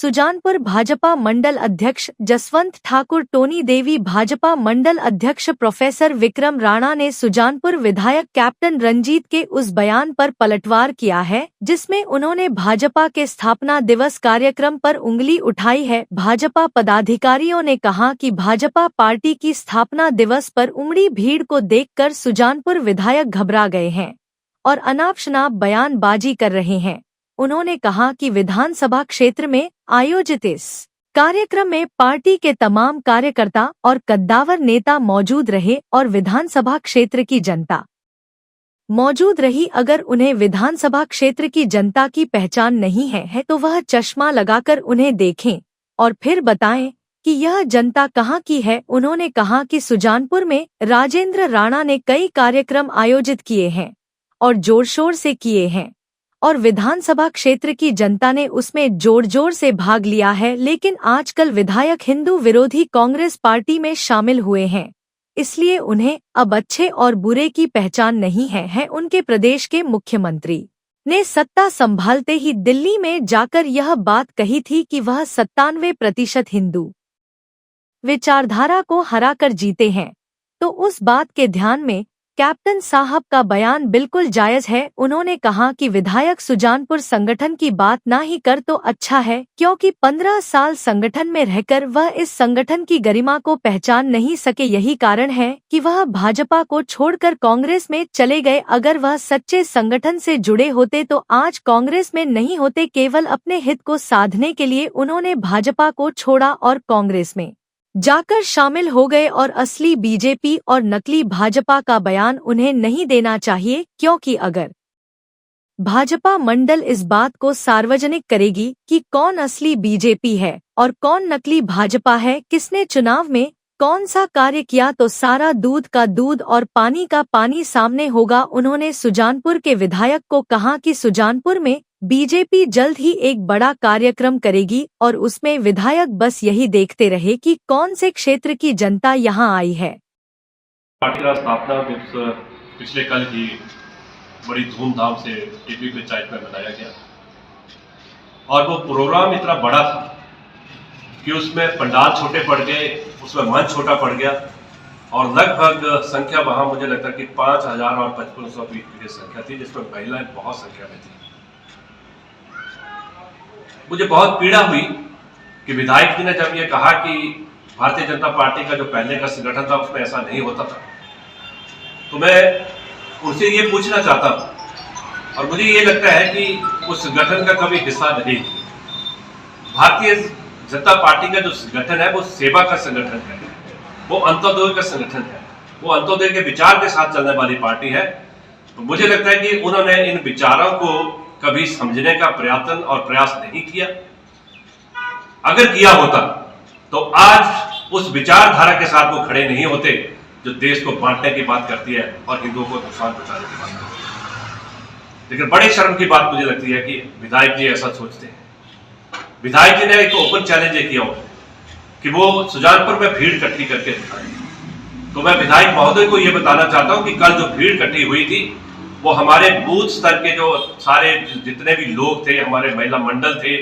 सुजानपुर भाजपा मंडल अध्यक्ष जसवंत ठाकुर, टोनी देवी भाजपा मंडल अध्यक्ष प्रोफेसर विक्रम राणा ने सुजानपुर विधायक कैप्टन रंजीत के उस बयान पर पलटवार किया है जिसमें उन्होंने भाजपा के स्थापना दिवस कार्यक्रम पर उंगली उठाई है। भाजपा पदाधिकारियों ने कहा कि भाजपा पार्टी की स्थापना दिवस पर उमड़ी भीड़ को देखकर सुजानपुर विधायक घबरा गए हैं और अनाप शनाप बयानबाजी कर रहे हैं। उन्होंने कहा कि विधानसभा क्षेत्र में आयोजित इस कार्यक्रम में पार्टी के तमाम कार्यकर्ता और कद्दावर नेता मौजूद रहे और विधानसभा क्षेत्र की जनता मौजूद रही। अगर उन्हें विधानसभा क्षेत्र की जनता की पहचान नहीं है तो वह चश्मा लगाकर उन्हें देखें और फिर बताएं कि यह जनता कहाँ की है। उन्होंने कहा कि सुजानपुर में राजेंद्र राणा ने कई कार्यक्रम आयोजित किए हैं और जोर शोर से किए हैं और विधानसभा क्षेत्र की जनता ने उसमें जोर जोर से भाग लिया है, लेकिन आजकल विधायक हिंदू विरोधी कांग्रेस पार्टी में शामिल हुए हैं, इसलिए उन्हें अब अच्छे और बुरे की पहचान नहीं है। उनके प्रदेश के मुख्यमंत्री ने सत्ता संभालते ही दिल्ली में जाकर यह बात कही थी कि वह 97% हिंदू विचारधारा को हराकर जीते हैं, तो उस बात के ध्यान में कैप्टन साहब का बयान बिल्कुल जायज है। उन्होंने कहा कि विधायक सुजानपुर संगठन की बात ना ही कर तो अच्छा है, क्योंकि 15 साल संगठन में रहकर वह इस संगठन की गरिमा को पहचान नहीं सके। यही कारण है कि वह भाजपा को छोड़कर कांग्रेस में चले गए। अगर वह सच्चे संगठन से जुड़े होते तो आज कांग्रेस में नहीं होते। केवल अपने हित को साधने के लिए उन्होंने भाजपा को छोड़ा और कांग्रेस में जाकर शामिल हो गए और असली बीजेपी और नकली भाजपा का बयान उन्हें नहीं देना चाहिए, क्योंकि अगर भाजपा मंडल इस बात को सार्वजनिक करेगी कि कौन असली बीजेपी है और कौन नकली भाजपा है, किसने चुनाव में कौन सा कार्य किया, तो सारा दूध का दूध और पानी का पानी सामने होगा। उन्होंने सुजानपुर के विधायक को कहा कि सुजानपुर में बीजेपी जल्द ही एक बड़ा कार्यक्रम करेगी और उसमें विधायक बस यही देखते रहे कि कौन से क्षेत्र की जनता यहां आई है। पार्टी का स्थापना दिवस पिछले कल ही बड़ी धूमधाम से टीवी पंचायत में मनाया गया और वो प्रोग्राम इतना बड़ा था कि उसमें पंडाल छोटे पड़ गए, उसमें मंच छोटा पड़ गया और लगभग संख्या वहां मुझे लगता है कि 5000 और 5500 की संख्या थी, जिसमें महिलाएं बहुत संख्या में थी। मुझे बहुत पीड़ा हुई कि विधायक जी ने जब ये कहा कि भारतीय जनता पार्टी का जो पहले का संगठन था उसमें ऐसा नहीं होता था, तो मैं उनसे ये पूछना चाहता हूं और मुझे ये लगता है कि उस संगठन का कभी हिस्सा नहीं। भारतीय जनता पार्टी का जो संगठन है वो सेवा का संगठन है, वो अंत्योदय का संगठन है, वो अंत्योदय के विचार के साथ चलने वाली पार्टी है। तो मुझे लगता है कि उन्होंने इन विचारों को कभी समझने का प्रयास नहीं किया। अगर किया होता तो आज उस विचारधारा के साथ वो खड़े नहीं होते जो देश को बांटने की बात करती है और हिंदुओं को नुकसान पहुंचाने की बात करती है। लेकिन बड़े शर्म की बात मुझे लगती है कि विधायक जी ऐसा सोचते हैं। विधायक जी ने एक ओपन चैलेंज किया हो कि वो सुजानपुर में भीड़ इकट्ठी करके दिखाए। तो मैं विधायक महोदय को यह बताना चाहता हूं कि कल जो भीड़ इकट्ठी हुई थी वो हमारे बूथ स्तर के जो सारे जितने भी लोग थे, हमारे महिला मंडल थे,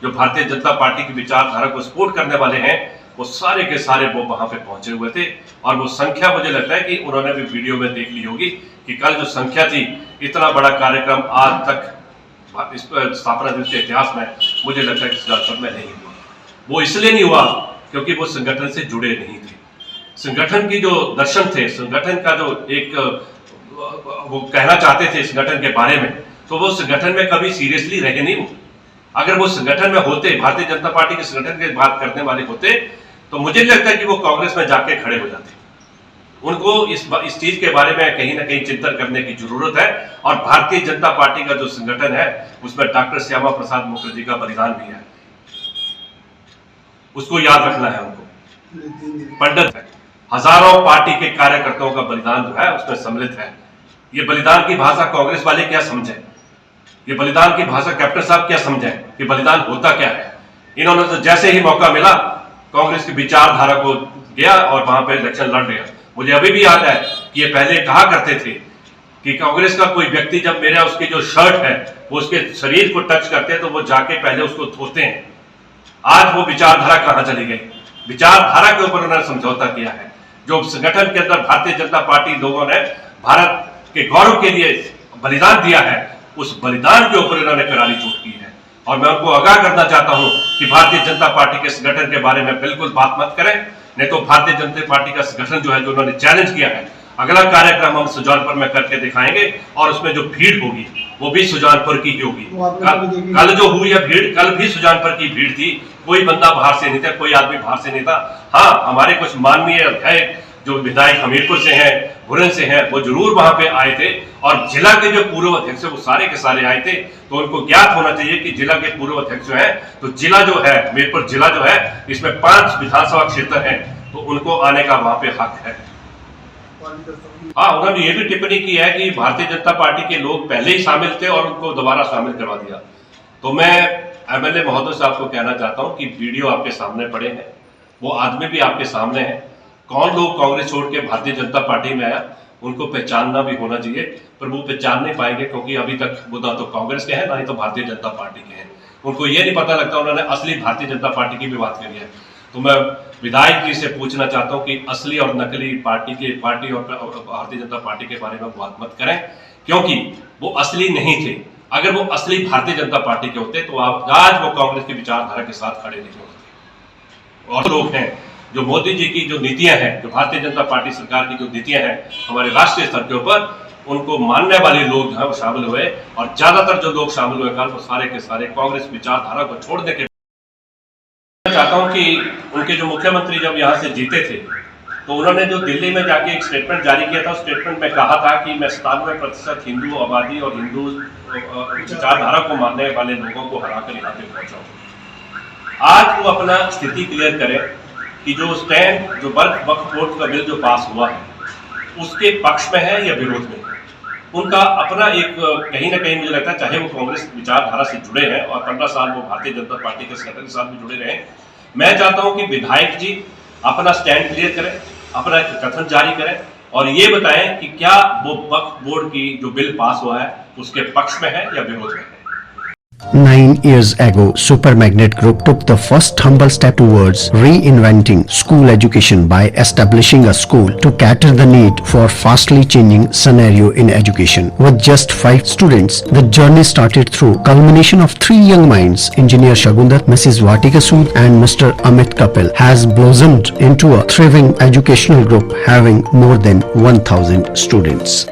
जो भारतीय जनता पार्टी की विचारधारा को सपोर्ट करने वाले हैं, वो सारे के सारे वो वहां पे पहुंचे हुए थे। और वो संख्या मुझे लगता है कि उन्होंने भी वीडियो में देख ली होगी कि कल जो संख्या थी, इतना बड़ा कार्यक्रम आज तक इस स्थापना दिवस के इतिहास में मुझे लगता है कि सुजानपुर में नहीं हुआ। वो इसलिए नहीं हुआ क्योंकि वो संगठन से जुड़े नहीं थे। संगठन की जो दर्शन थे, संगठन का जो एक वो कहना चाहते थे संगठन के बारे में, तो वो संगठन में कभी सीरियसली रहे नहीं वो। अगर वो संगठन में होते, भारतीय जनता पार्टी के संगठन की बात करने वाले होते, तो मुझे लगता है कि वो कांग्रेस में जाके खड़े हो जाते। उनको इस चीज के बारे में कहीं ना कहीं चिंतन करने की जरूरत है। और भारतीय जनता पार्टी का जो संगठन है उसमें डॉक्टर श्यामा प्रसाद मुखर्जी का बलिदान भी है, उसको याद रखना है। उनको पंडित है, हजारों पार्टी के कार्यकर्ताओं का बलिदान जो है उसमें सम्मिलित है। ये बलिदान की भाषा कांग्रेस वाले क्या समझे, ये बलिदान की भाषा कैप्टन साहब क्या समझे कि बलिदान होता क्या है। इन्होंने तो जैसे ही मौका मिला कांग्रेस की विचारधारा को गया और वहां पे इलेक्शन लड़ लिया। मुझे अभी भी याद है कि ये पहले कहा करते थे कि कांग्रेस का कोई व्यक्ति जब मेरा उसकी जो शर्ट है वो उसके शरीर को टच करते हैं तो वो जाके पहले उसको धोते हैं, आज वो विचारधारा कहां चली गई? विचारधारा के ऊपर उन्होंने समझौता किया है। जो संगठन के अंदर भारतीय जनता पार्टी लोगों ने भारत के गौरव के लिए बलिदान दिया है, उस बलिदान के ऊपर इन्होंने करारी चोट की है। और मैं उनको आगाह करना चाहता हूं कि भारतीय जनता पार्टी के संगठन के बारे में बिल्कुल बात मत करें, नहीं तो भारतीय जनता पार्टी का संगठन जो है, जो उन्होंने चैलेंज किया है, अगला कार्यक्रम हम सुजानपुर में करके दिखाएंगे और उसमें जो भीड़ होगी वो भी सुजानपुर की होगी। कल जो हुई है भीड़, कल भी सुजानपुर की भीड़ थी, कोई बंदा बाहर से नहीं था, कोई आदमी बाहर से नहीं था। हाँ, हमारे कुछ माननीय अध्यक्ष जो विधायक हमीरपुर से हैं, भुरन से हैं, वो जरूर वहां पे आए थे और जिला के जो पूर्व अध्यक्ष है वो सारे के सारे आए थे। तो उनको ज्ञात होना चाहिए कि जिला के पूर्व अध्यक्ष जो है, तो जिला जो है हमीरपुर जिला जो है, इसमें 5 विधानसभा क्षेत्र हैं, तो उनको आने का वहां पे हक है। हाँ, उन्होंने ये भी टिप्पणी की है कि भारतीय जनता पार्टी के लोग पहले ही शामिल थे और उनको दोबारा शामिल करवा दिया। तो मैं एमएलए महोदय साहब को कहना चाहता हूं कि वीडियो आपके सामने पड़े हैं, वो आदमी भी आपके सामने है। कौन लोग कांग्रेस छोड़ के भारतीय जनता पार्टी में आया, उनको पहचानना भी होना चाहिए, पर वो पहचान नहीं पाएंगे क्योंकि अभी तक वो ना तो कांग्रेस के हैं ना ही तो भारतीय जनता पार्टी के हैं। उनको ये नहीं पता लगता, उन्होंने असली भारतीय जनता पार्टी की भी बात करी है। तो मैं विधायक जी से पूछना चाहता हूं कि असली और नकली पार्टी और भारतीय जनता पार्टी के बारे में बात मत करें, क्योंकि वो असली नहीं थे। अगर वो असली भारतीय जनता पार्टी के होते तो आज वो कांग्रेस की विचारधारा के साथ खड़े नहीं होते। और लोग हैं जो मोदी जी की जो नीतियां हैं, जो भारतीय जनता पार्टी सरकार की जो नीतियां हैं हमारे राष्ट्रीय स्तर के ऊपर, उनको मानने वाले लोग जो है वो शामिल हुए और ज्यादातर जो लोग शामिल हुए कल वो सारे के सारे कांग्रेस विचारधारा को छोड़ने के। चाहता हूं कि उनके जो मुख्यमंत्री जब यहां से जीते थे तो उन्होंने जो दिल्ली में जाके एक स्टेटमेंट जारी किया था, उस स्टेटमेंट में कहा था कि मैं 97% हिंदू आबादी और हिंदू विचारधारा को मानने वाले लोगों को हराकर यहाँ पे पहुंचा। आज वो अपना स्थिति क्लियर करें कि जो स्टैंड जो वक्फ बोर्ड का बिल जो पास हुआ है उसके पक्ष में है या विरोध में है। उनका अपना एक कहीं ना कहीं मुझे लगता है, चाहे वो कांग्रेस विचारधारा से जुड़े हैं और 15 साल वो भारतीय जनता पार्टी के संगठन के साथ भी जुड़े रहे, मैं चाहता हूं कि विधायक जी अपना स्टैंड क्लियर करें, अपना एक कथन जारी करें और ये बताएं कि क्या वो वक्फ बोर्ड की जो बिल पास हुआ है उसके पक्ष में है या विरोध में है। 9 years ago, Super Magnet Group took the first humble step towards reinventing school education by establishing a school to cater the need for fastly changing scenario in education. With just 5 students, the journey started through culmination of 3 young minds, Engineer Shagundar, Mrs. Vatika Sood and Mr. Amit Kapil, has blossomed into a thriving educational group having more than 1,000 students.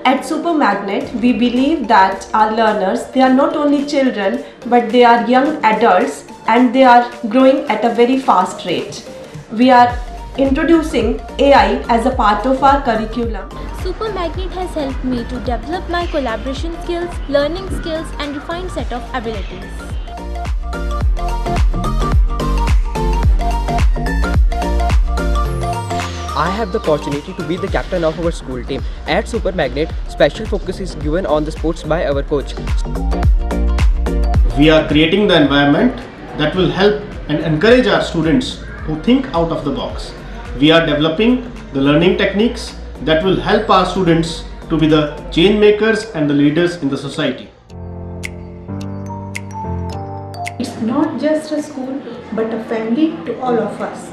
At Super Magnet, we believe that our learners, they are not only children, but they are young adults and they are growing at a very fast rate. We are introducing AI as a part of our curriculum. Super Magnet has helped me to develop my collaboration skills, learning skills and refined set of abilities. I have the opportunity to be the captain of our school team. At Super Magnet, special focus is given on the sports by our coach. We are creating the environment that will help and encourage our students who think out of the box. We are developing the learning techniques that will help our students to be the change makers and the leaders in the society. It's not just a school, but a family to all of us.